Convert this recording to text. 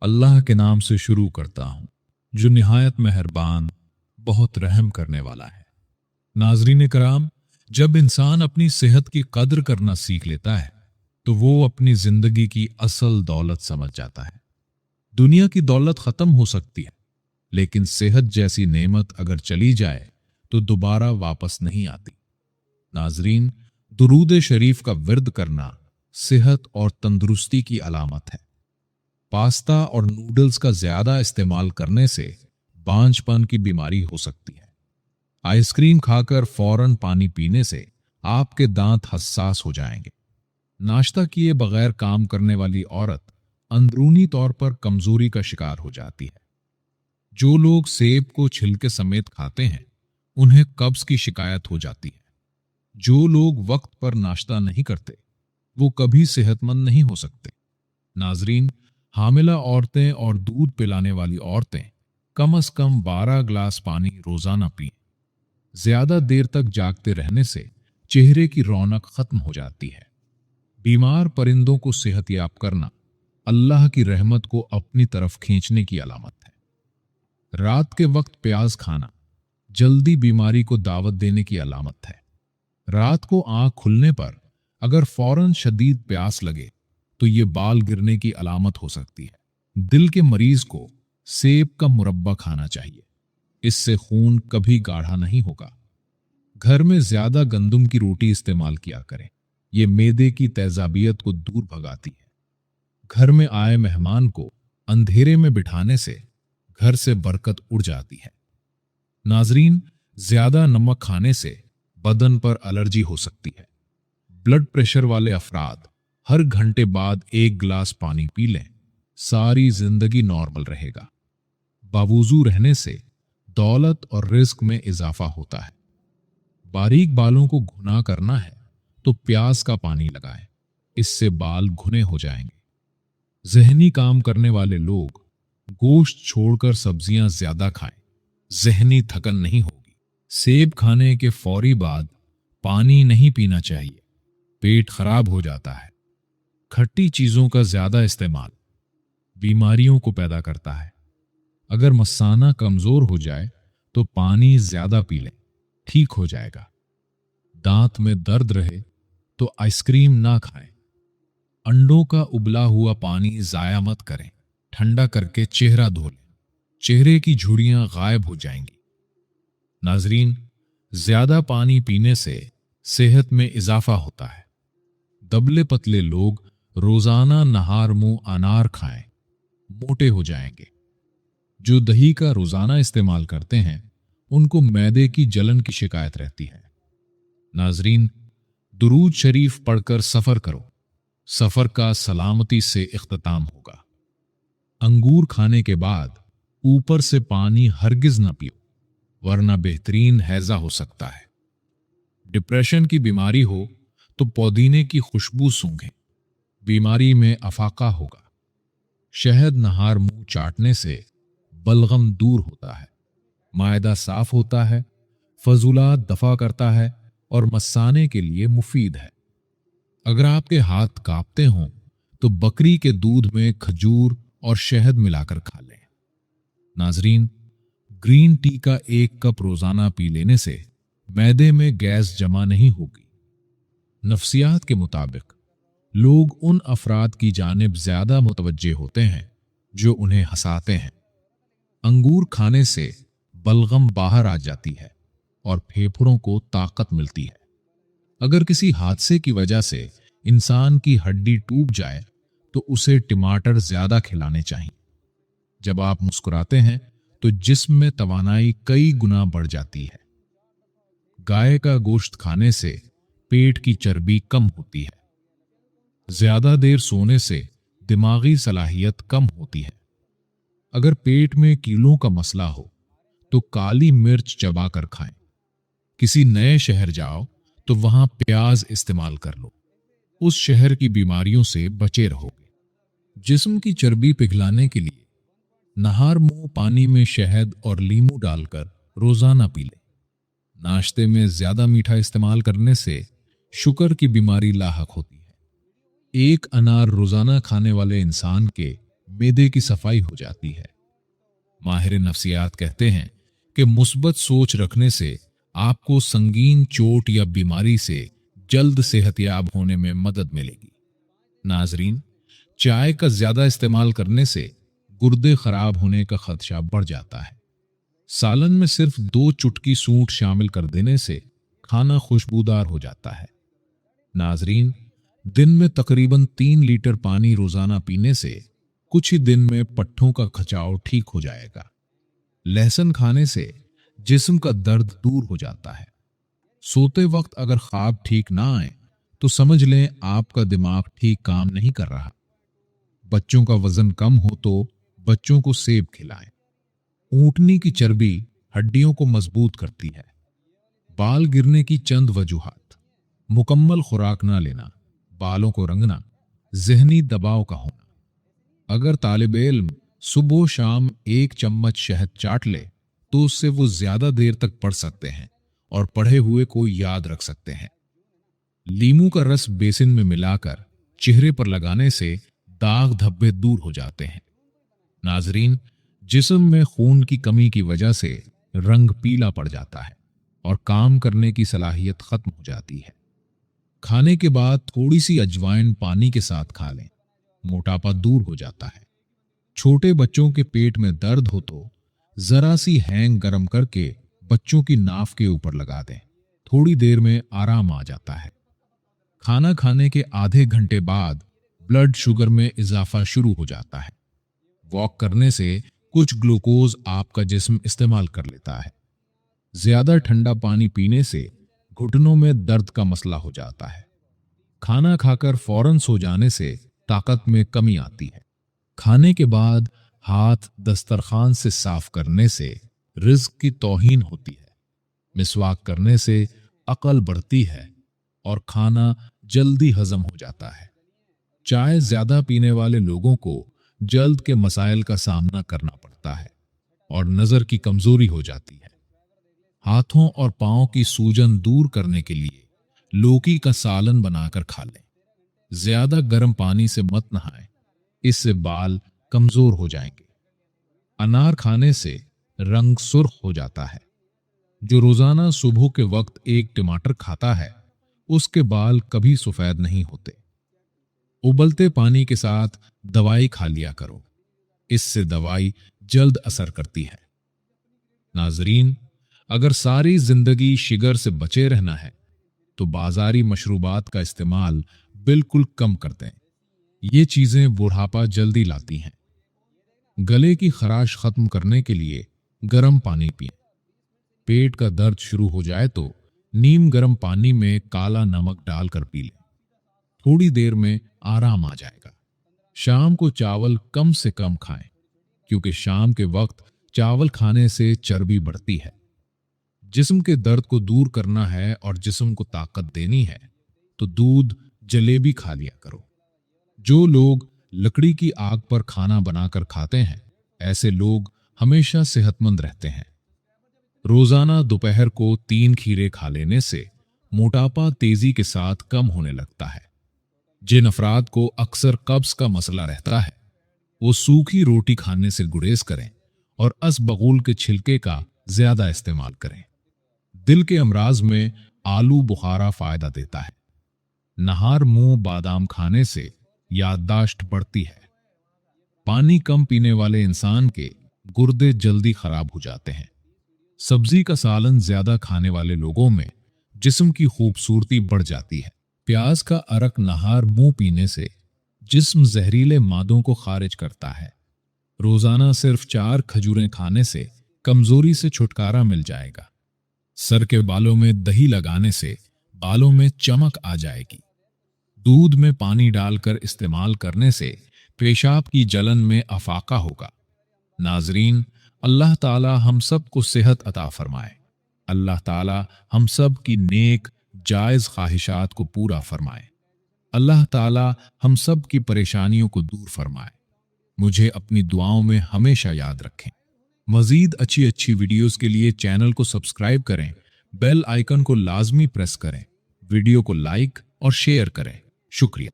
अल्लाह के नाम से शुरू करता हूँ जो निहायत मेहरबान बहुत रहम करने वाला है। नाजरीन कराम, जब इंसान अपनी सेहत की कद्र करना सीख लेता है तो वो अपनी जिंदगी की असल दौलत समझ जाता है। दुनिया की दौलत खत्म हो सकती है, लेकिन सेहत जैसी नेमत अगर चली जाए तो दोबारा वापस नहीं आती। नाजरीन, दुरूद शरीफ का विर्द करना सेहत और तंदुरुस्ती की अलामत है। पास्ता और नूडल्स का ज्यादा इस्तेमाल करने से बांझपन की बीमारी हो सकती है। आइसक्रीम खाकर फौरन पानी पीने से आपके दांत हसास हो जाएंगे। नाश्ता किए बगैर काम करने वाली औरत अंदरूनी तौर पर कमजोरी का शिकार हो जाती है। जो लोग सेब को छिलके समेत खाते हैं उन्हें कब्ज की शिकायत हो जाती है। जो लोग वक्त पर नाश्ता नहीं करते वो कभी सेहतमंद नहीं हो सकते। नाजरीन, हामिला औरतें और दूध पिलाने वाली औरतें कम से कम 12 ग्लास पानी रोजाना पिएं। ज्यादा देर तक जागते रहने से चेहरे की रौनक खत्म हो जाती है। बीमार परिंदों को सेहतयाब करना अल्लाह की रहमत को अपनी तरफ खींचने की अलामत है। रात के वक्त प्याज खाना जल्दी बीमारी को दावत देने की अलामत है। रात को आंख खुलने पर अगर फौरन शदीद प्यास लगे तो ये बाल गिरने की अलामत हो सकती है। दिल के मरीज को सेब का मुरब्बा खाना चाहिए, इससे खून कभी गाढ़ा नहीं होगा। घर में ज्यादा गंदम की रोटी इस्तेमाल किया करें, ये मैदे की तेजाबियत को दूर भगाती है। घर में आए मेहमान को अंधेरे में बिठाने से घर से बरकत उड़ जाती है। नाजरीन, ज्यादा नमक खाने से बदन पर एलर्जी हो सकती है। ब्लड प्रेशर वाले अफराद हर घंटे बाद 1 गिलास पानी पी लें, सारी जिंदगी नॉर्मल रहेगा। बावुजू रहने से दौलत और रिस्क में इजाफा होता है। बारीक बालों को घुना करना है तो प्याज का पानी लगाएं, इससे बाल घुने हो जाएंगे। जहनी काम करने वाले लोग गोश्त छोड़कर सब्जियां ज्यादा खाएं, जहनी थकन नहीं होगी। सेब खाने के फौरी बाद पानी नहीं पीना चाहिए, पेट खराब हो जाता है। खट्टी चीजों का ज्यादा इस्तेमाल बीमारियों को पैदा करता है। अगर मसाना कमजोर हो जाए तो पानी ज्यादा पी लें, ठीक हो जाएगा। दांत में दर्द रहे तो आइसक्रीम ना खाएं। अंडों का उबला हुआ पानी जाया मत करें, ठंडा करके चेहरा धो लें, चेहरे की झुर्रियां गायब हो जाएंगी। नाजरीन, ज्यादा पानी पीने से सेहत में इजाफा होता है। दबले पतले लोग रोजाना नहार मुंह अनार खाएं, मोटे हो जाएंगे। जो दही का रोजाना इस्तेमाल करते हैं उनको मैदे की जलन की शिकायत रहती है। नाजरीन, दुरूद शरीफ पढ़कर सफर करो, सफर का सलामती से इख्तिताम होगा। अंगूर खाने के बाद ऊपर से पानी हरगिज न पियो, वरना बेहतरीन हैजा हो सकता है। डिप्रेशन की बीमारी हो तो पुदीने की खुशबू सूंघें, बीमारी में अफाका होगा। शहद नहार मुंह चाटने से बलगम दूर होता है, मायदा साफ होता है, फजूलात दफा करता है और मसाने के लिए मुफीद है। अगर आपके हाथ कांपते हों तो बकरी के दूध में खजूर और शहद मिलाकर खा लें। नाजरीन, ग्रीन टी का 1 कप रोजाना पी लेने से मैदे में गैस जमा नहीं होगी। नफ्सियात के मुताबिक लोग उन अफराद की जानिब ज्यादा मुतवज्जे होते हैं जो उन्हें हंसाते हैं। अंगूर खाने से बलगम बाहर आ जाती है और फेफड़ों को ताकत मिलती है। अगर किसी हादसे की वजह से इंसान की हड्डी टूट जाए तो उसे टमाटर ज्यादा खिलाने चाहिए। जब आप मुस्कुराते हैं तो जिस्म में तवानाई कई गुना बढ़ जाती है। गाय का गोश्त खाने से पेट की चर्बी कम होती है। ज्यादा देर सोने से दिमागी सलाहियत कम होती है। अगर पेट में कीलों का मसला हो तो काली मिर्च चबाकर खाएं। किसी नए शहर जाओ तो वहां प्याज इस्तेमाल कर लो, उस शहर की बीमारियों से बचे रहोगे। जिस्म की चर्बी पिघलाने के लिए नहार मुंह पानी में शहद और लीमू डालकर रोजाना पी लें। नाश्ते में ज्यादा मीठा इस्तेमाल करने से शुगर की बीमारी लाहक होती है। 1 अनार रोजाना खाने वाले इंसान के मेदे की सफाई हो जाती है। माहिर नफ्सियात कहते हैं कि मुस्बत सोच रखने से आपको संगीन चोट या बीमारी से जल्द सेहतयाब होने में मदद मिलेगी। नाजरीन, चाय का ज्यादा इस्तेमाल करने से गुर्दे खराब होने का खदशा बढ़ जाता है। सालन में सिर्फ 2 चुटकी सूंठ शामिल कर देने से खाना खुशबूदार हो जाता है। नाजरीन, दिन में तकरीबन 3 लीटर पानी रोजाना पीने से कुछ ही दिन में पट्ठों का खचाव ठीक हो जाएगा। लहसुन खाने से जिस्म का दर्द दूर हो जाता है। सोते वक्त अगर ख्वाब ठीक ना आए तो समझ लें आपका दिमाग ठीक काम नहीं कर रहा। बच्चों का वजन कम हो तो बच्चों को सेब खिलाएं। ऊंटनी की चर्बी हड्डियों को मजबूत करती है। बाल गिरने की चंद वजूहात: मुकम्मल खुराक ना लेना, बालों को रंगना, जहनी दबाव का होना। अगर तालिब इल्म सुबह शाम 1 चम्मच शहद चाट ले तो उससे वो ज्यादा देर तक पढ़ सकते हैं और पढ़े हुए को याद रख सकते हैं। लीमू का रस बेसिन में मिलाकर चेहरे पर लगाने से दाग धब्बे दूर हो जाते हैं। नाजरीन, जिस्म में खून की कमी की वजह से रंग पीला पड़ जाता है और काम करने की सलाहियत खत्म हो जाती है। खाने के बाद थोड़ी सी अजवाइन पानी के साथ खा लें, मोटापा दूर हो जाता है। छोटे बच्चों के पेट में दर्द हो तो जरा सी हैंग गरम करके बच्चों की नाफ के ऊपर लगा दें, थोड़ी देर में आराम आ जाता है। खाना खाने के आधे घंटे बाद ब्लड शुगर में इजाफा शुरू हो जाता है। वॉक करने से कुछ ग्लूकोज आपका जिस्म इस्तेमाल कर लेता है। ज्यादा ठंडा पानी पीने से घुटनों में दर्द का मसला हो जाता है। खाना खाकर फौरन सो जाने से ताकत में कमी आती है। खाने के बाद हाथ दस्तरखान से साफ करने से रिज्क की तौहीन होती है। मिसवाक करने से अकल बढ़ती है और खाना जल्दी हजम हो जाता है। चाय ज्यादा पीने वाले लोगों को जल्द के मसाइल का सामना करना पड़ता है और नजर की कमजोरी हो जाती है। हाथों और पांव की सूजन दूर करने के लिए लौकी का सालन बनाकर खा लें। ज्यादा गर्म पानी से मत नहाएं, इससे बाल कमजोर हो जाएंगे। अनार खाने से रंग सुर्ख हो जाता है। जो रोजाना सुबह के वक्त 1 टमाटर खाता है उसके बाल कभी सफेद नहीं होते। उबलते पानी के साथ दवाई खा लिया करो, इससे दवाई जल्द असर करती है। नाजरीन, अगर सारी जिंदगी शिगर से बचे रहना है तो बाजारी मशरूबात का इस्तेमाल बिल्कुल कम कर दें। ये चीजें बुढ़ापा जल्दी लाती हैं। गले की खराश खत्म करने के लिए गर्म पानी पिएं। पेट का दर्द शुरू हो जाए तो नीम गर्म पानी में काला नमक डालकर पी लें, थोड़ी देर में आराम आ जाएगा। शाम को चावल कम से कम खाएं, क्योंकि शाम के वक्त चावल खाने से चर्बी बढ़ती है। जिस्म के दर्द को दूर करना है और जिस्म को ताकत देनी है तो दूध जलेबी खा लिया करो। जो लोग लकड़ी की आग पर खाना बनाकर खाते हैं, ऐसे लोग हमेशा सेहतमंद रहते हैं। रोजाना दोपहर को 3 खीरे खा लेने से मोटापा तेजी के साथ कम होने लगता है। जिन अफराद को अक्सर कब्ज का मसला रहता है वो सूखी रोटी खाने से गुरेज करें और असबगुल के छिलके का ज्यादा इस्तेमाल करें। दिल के अमराज में आलू बुखारा फायदा देता है। नहार मुंह बादाम खाने से याददाश्त बढ़ती है। पानी कम पीने वाले इंसान के गुर्दे जल्दी खराब हो जाते हैं। सब्जी का सालन ज्यादा खाने वाले लोगों में जिस्म की खूबसूरती बढ़ जाती है। प्याज का अरक नहार मुंह पीने से जिस्म जहरीले मादों को खारिज करता है। रोजाना सिर्फ 4 खजूरें खाने से कमजोरी से छुटकारा मिल जाएगा। सर के बालों में दही लगाने से बालों में चमक आ जाएगी। दूध में पानी डालकर इस्तेमाल करने से पेशाब की जलन में अफाका होगा। नाजरीन, अल्लाह ताला हम सब को सेहत अता फरमाए। अल्लाह ताला हम सब की नेक जायज ख्वाहिशात को पूरा फरमाए। अल्लाह ताला हम सब की परेशानियों को दूर फरमाए। मुझे अपनी दुआओं में हमेशा याद रखें। मजीद अच्छी अच्छी वीडियोस के लिए चैनल को सब्सक्राइब करें, बेल आइकन को लाजमी प्रेस करें, वीडियो को लाइक और शेयर करें। शुक्रिया।